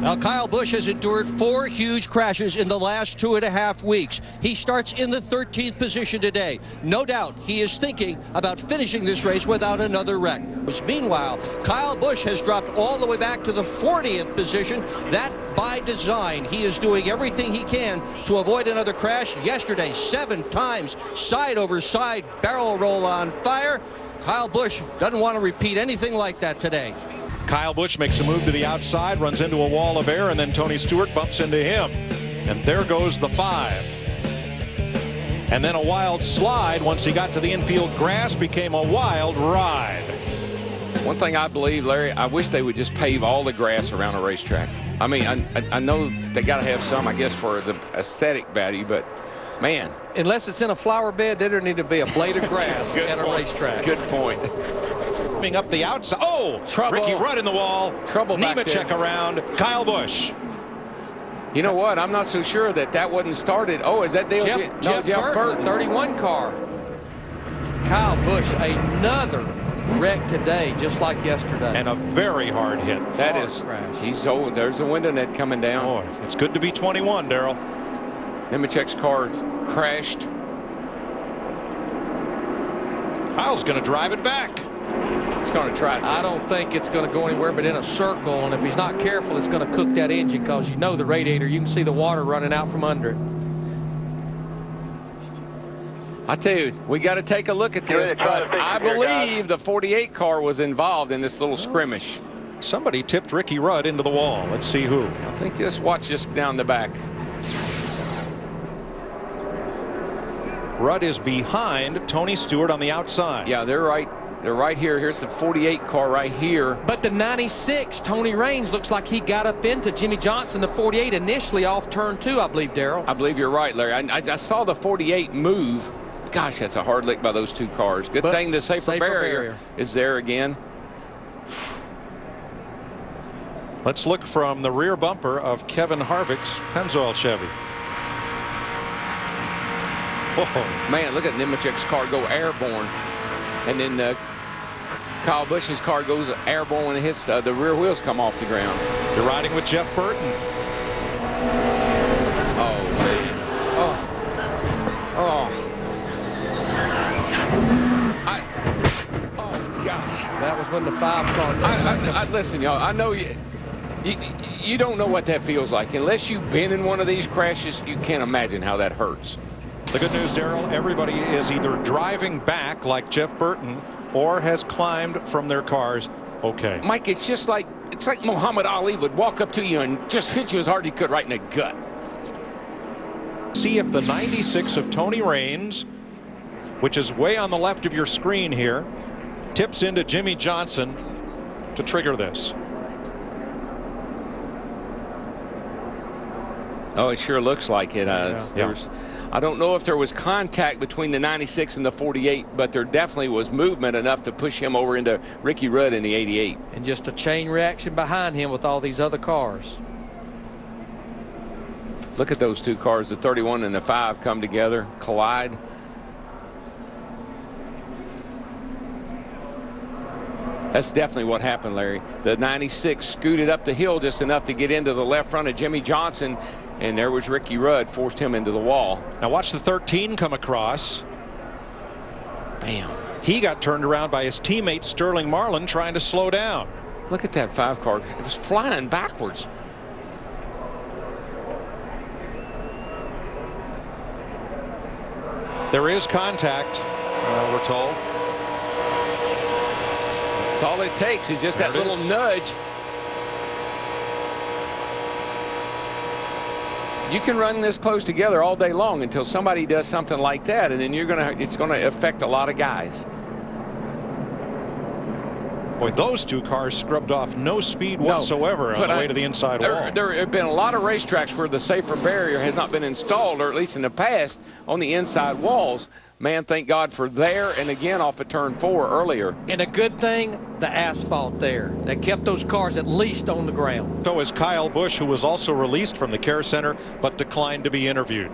Now, Kyle Busch has endured 4 huge crashes in the last 2.5 weeks. He starts in the 13th position today. No doubt he is thinking about finishing this race without another wreck. Meanwhile, Kyle Busch has dropped all the way back to the 40th position. That by design. He is doing everything he can to avoid another crash. Yesterday, 7 times side over side barrel roll on fire. Kyle Busch doesn't want to repeat anything like that today. Kyle Busch makes a move to the outside, runs into a wall of air, and then Tony Stewart bumps into him. And there goes the 5. And then a wild slide once he got to the infield grass, became a wild ride. One thing I believe, Larry, I wish they would just pave all the grass around a racetrack. I mean, I know they got to have some, I guess, for the aesthetic value, but man. Unless it's in a flower bed, there need to be a blade of grass at a racetrack. Good point. Up the outside. Oh, trouble. Ricky Rudd in the wall. Trouble back there. Nemechek around. Kyle Busch. You know what? I'm not so sure that wasn't started. Oh, is that Jeff Burton, 31 car. Kyle Busch, another wreck today, just like yesterday. And a very hard hit. That is crash. He's old. There's a window net coming down. Boy, it's good to be 21, Darrell. Nemechek's car crashed. Kyle's going to drive it back. It's going to try. I don't think it's going to go anywhere but in a circle, and if he's not careful, it's going to cook that engine, because you know the radiator, you can see the water running out from under it. I tell you, we got to take a look at this, but I believe the 48 car was involved in this little skirmish. Somebody tipped Ricky Rudd into the wall. Let's see who. I think just watch this down the back. Rudd is behind Tony Stewart on the outside. Yeah, they're right. They're right here. Here's the 48 car right here. But the 96, Tony Raines, looks like he got up into Jimmy Johnson, the 48, initially off turn 2, I believe, Darrell. I believe you're right, Larry. I saw the 48 move. Gosh, that's a hard lick by those 2 cars. Good thing the safer barrier is there again. Let's look from the rear bumper of Kevin Harvick's Pennzoil Chevy. Whoa. Man, look at Nemechek's car go airborne. And then Kyle Busch's car goes airborne when it hits the rear wheels come off the ground. You're riding with Jeff Burton. Oh, man. Oh, gosh. That was when the 5 car. Listen, y'all, I know you don't know what that feels like. Unless you've been in one of these crashes, you can't imagine how that hurts. The good news, Darrell, everybody is either driving back like Jeff Burton or has climbed from their cars. Okay. Mike, it's like Muhammad Ali would walk up to you and just hit you as hard as he could right in the gut. See if the 96 of Tony Raines, which is way on the left of your screen here, tips into Jimmy Johnson to trigger this. Oh, it sure looks like it. I don't know if there was contact between the 96 and the 48, but there definitely was movement enough to push him over into Ricky Rudd in the 88. And just a chain reaction behind him with all these other cars. Look at those 2 cars, the 31 and the 5 come together, collide. That's definitely what happened, Larry. The 96 scooted up the hill just enough to get into the left front of Jimmy Johnson, and there was Ricky Rudd, forced him into the wall. Now watch the 13 come across. Bam. He got turned around by his teammate Sterling Marlin trying to slow down. Look at that 5 car. It was flying backwards. There is contact, we're told. That's all it takes is just that little nudge. You can run this close together all day long until somebody does something like that, and then it's gonna affect a lot of guys. Boy, those 2 cars scrubbed off no speed whatsoever on the way to the inside wall. There have been a lot of racetracks where the safer barrier has not been installed, or at least in the past, on the inside walls. Man, thank God for there, and again off of turn 4 earlier. And a good thing, the asphalt there. That kept those cars at least on the ground. So is Kyle Busch, who was also released from the care center but declined to be interviewed.